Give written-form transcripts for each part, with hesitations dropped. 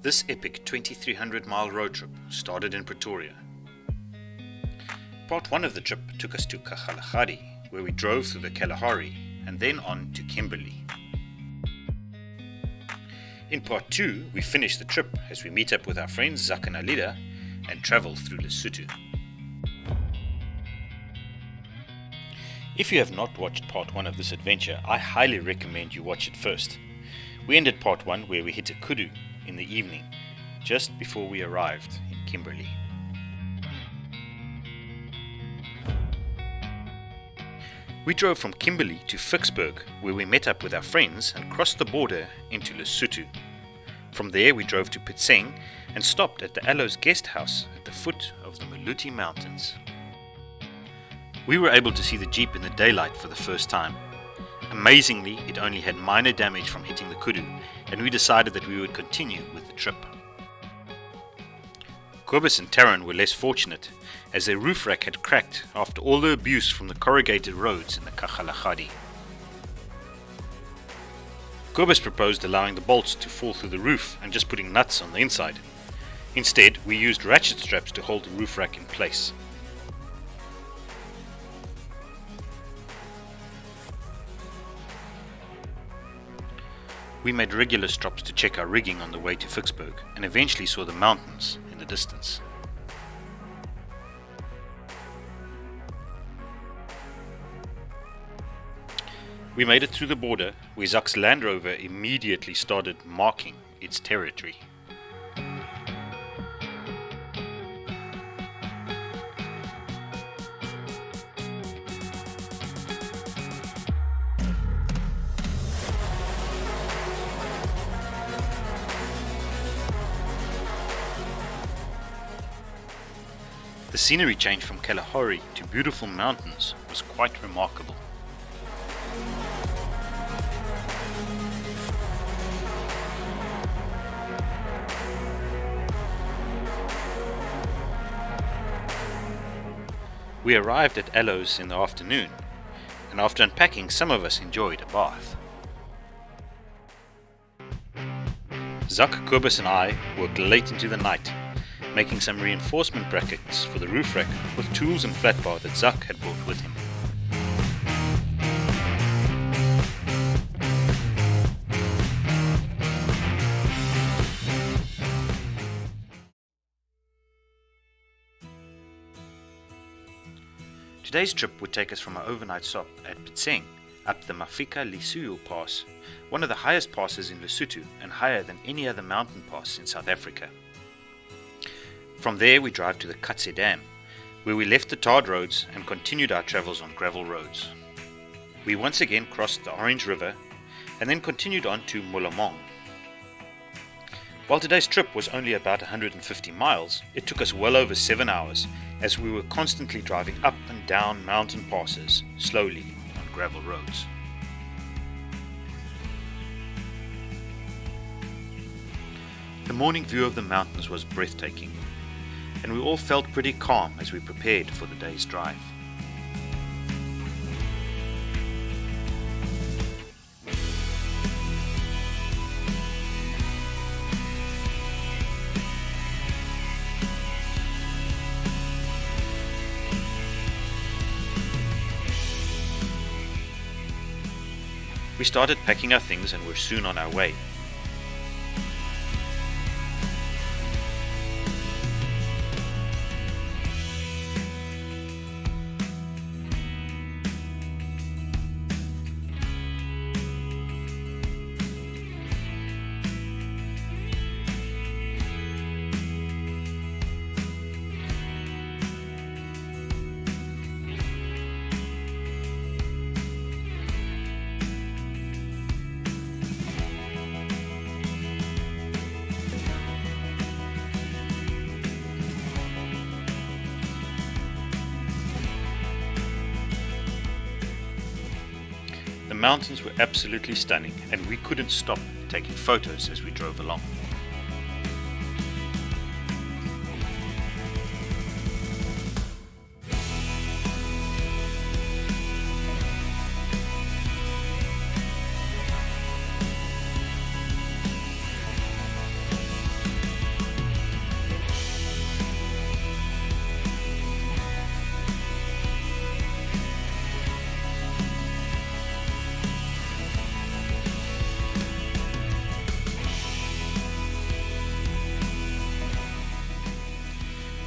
This epic 2,300-mile road trip started in Pretoria. Part 1 of the trip took us to Kgalagadi, where we drove through the Kalahari and then on to Kimberly. In Part 2, we finish the trip as we meet up with our friends Zak and Alida and travel through Lesotho. If you have not watched Part 1 of this adventure, I highly recommend you watch it first. We ended Part 1 where we hit a kudu in the evening, just before we arrived in Kimberly. We drove from Kimberly to Vicksburg, where we met up with our friends and crossed the border into Lesotho. From there we drove to Pitseng and stopped at the Aloes guest house at the foot of the Maluti Mountains. We were able to see the Jeep in the daylight for the first time. Amazingly, it only had minor damage from hitting the kudu, and we decided that we would continue with the trip. Kobus and Taran were less fortunate, as their roof rack had cracked after all the abuse from the corrugated roads in the Kgalagadi. Kobus proposed allowing the bolts to fall through the roof and just putting nuts on the inside. Instead, we used ratchet straps to hold the roof rack in place. We made regular stops to check our rigging on the way to Vicksburg and eventually saw the mountains in the distance. We made it through the border, where Zak's Land Rover immediately started marking its territory. The scenery change from Kalahari to beautiful mountains was quite remarkable. We arrived at Aloes in the afternoon, and after unpacking, some of us enjoyed a bath. Zak, Kobus and I worked late into the night, making some reinforcement brackets for the roof rack with tools and flat bar that Zak had brought with him. Today's trip would take us from our overnight stop at Pitseng up the Mafika Lisiu Pass, one of the highest passes in Lesotho and higher than any other mountain pass in South Africa. From there we drive to the Katse Dam, where we left the tarred roads and continued our travels on gravel roads. We once again crossed the Orange River and then continued on to Molumong. While today's trip was only about 150 miles, it took us well over 7 hours as we were constantly driving up and down mountain passes, slowly on gravel roads. The morning view of the mountains was breathtaking, and we all felt pretty calm as we prepared for the day's drive. We started packing our things and were soon on our way. The mountains were absolutely stunning, and we couldn't stop taking photos as we drove along.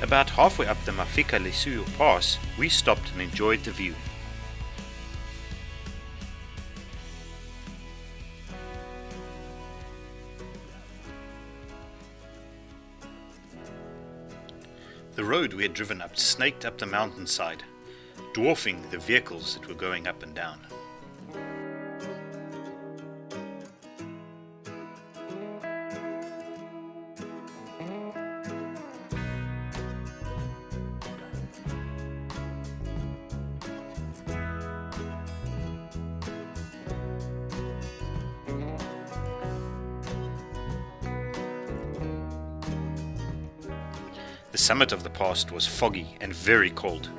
About halfway up the Mafika Lisiu Pass, we stopped and enjoyed the view. The road we had driven up snaked up the mountainside, dwarfing the vehicles that were going up and down. The summit of the pass was foggy and very cold.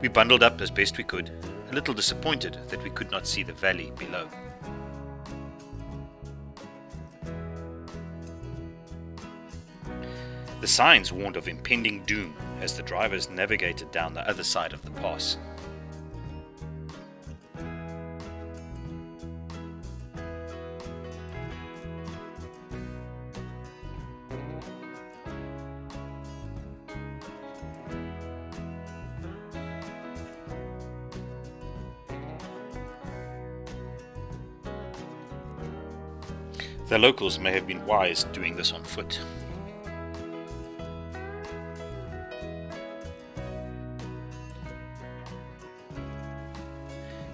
We bundled up as best we could, a little disappointed that we could not see the valley below. The signs warned of impending doom as the drivers navigated down the other side of the pass. The locals may have been wise doing this on foot.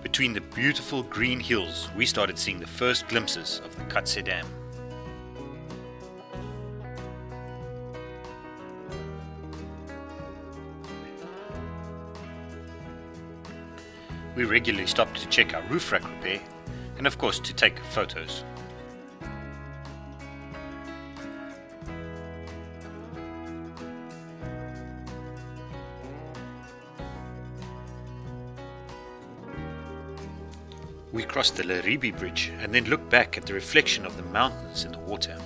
Between the beautiful green hills, we started seeing the first glimpses of the Katse Dam. We regularly stopped to check our roof rack repair and of course to take photos. We crossed the Laribi Bridge and then looked back at the reflection of the mountains in the water.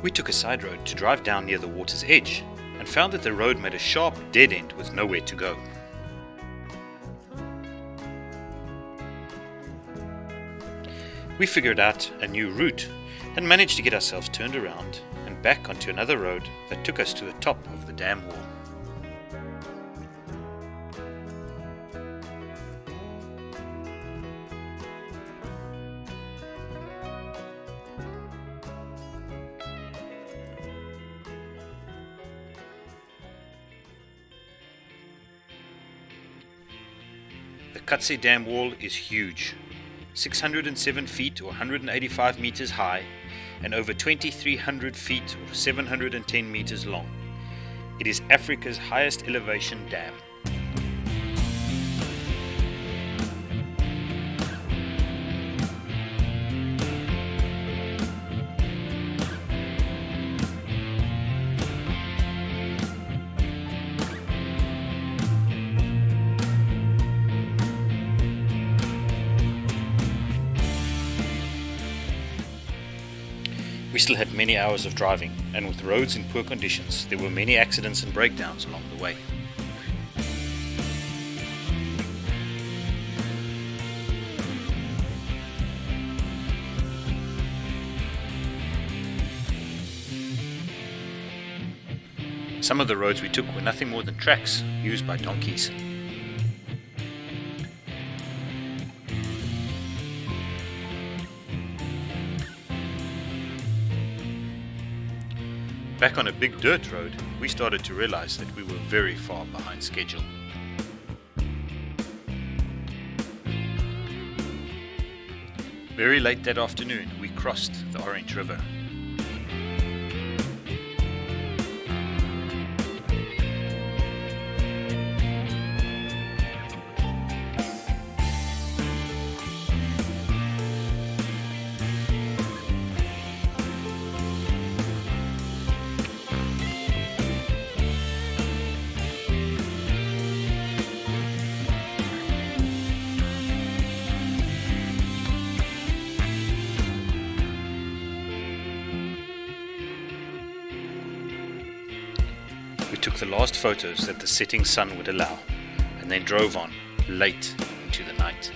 We took a side road to drive down near the water's edge and found that the road made a sharp dead end with nowhere to go. We figured out a new route and managed to get ourselves turned around and back onto another road that took us to the top of the dam wall. The Katse Dam wall is huge. 607 feet or 185 meters high and over 2,300 feet or 710 meters long. It is Africa's highest elevation dam. We still had many hours of driving, and with roads in poor conditions, there were many accidents and breakdowns along the way. Some of the roads we took were nothing more than tracks used by donkeys. Back on a big dirt road, we started to realize that we were very far behind schedule. Very late that afternoon, we crossed the Orange River. took the last photos that the setting sun would allow, and then drove on, late into the night.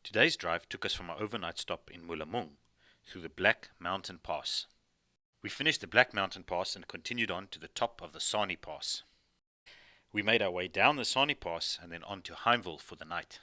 Today's drive took us from our overnight stop in Molumong through the Black Mountain Pass. We finished the Black Mountain Pass and continued on to the top of the Sani Pass. We made our way down the Sani Pass and then on to Himeville for the night.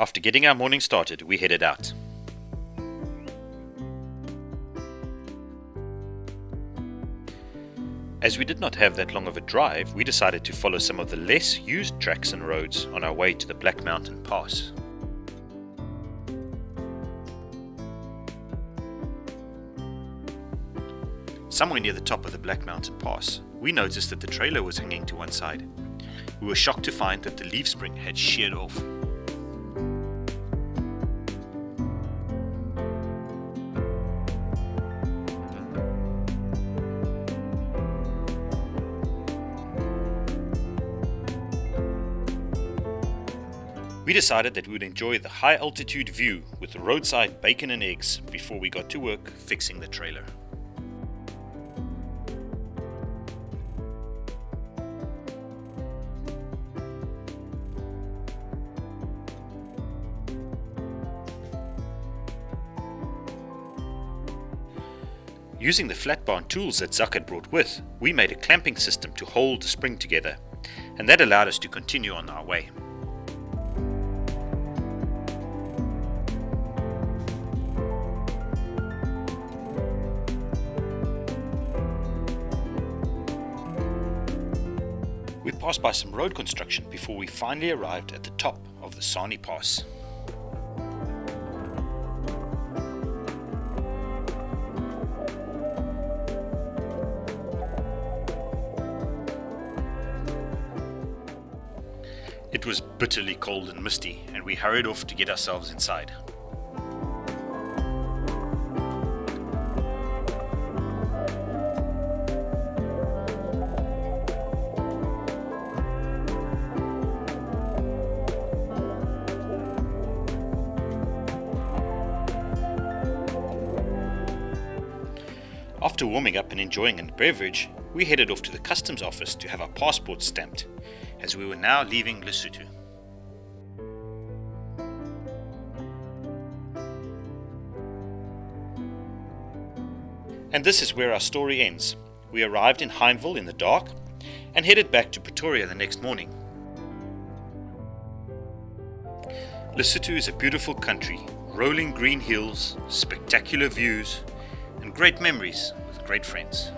After getting our morning started, we headed out. As we did not have that long of a drive, we decided to follow some of the less used tracks and roads on our way to the Black Mountain Pass. Somewhere near the top of the Black Mountain Pass, we noticed that the trailer was hanging to one side. We were shocked to find that the leaf spring had sheared off. We decided that we would enjoy the high altitude view with the roadside bacon and eggs before we got to work fixing the trailer. Using the flat barn tools that Zuck had brought with, we made a clamping system to hold the spring together, and that allowed us to continue on our way. We passed by some road construction before we finally arrived at the top of the Sani Pass. It was bitterly cold and misty, and we hurried off to get ourselves inside. After warming up and enjoying a beverage, we headed off to the customs office to have our passports stamped, as we were now leaving Lesotho. And this is where our story ends. We arrived in Himeville in the dark and headed back to Pretoria the next morning. Lesotho is a beautiful country, rolling green hills, spectacular views, and great memories with great friends.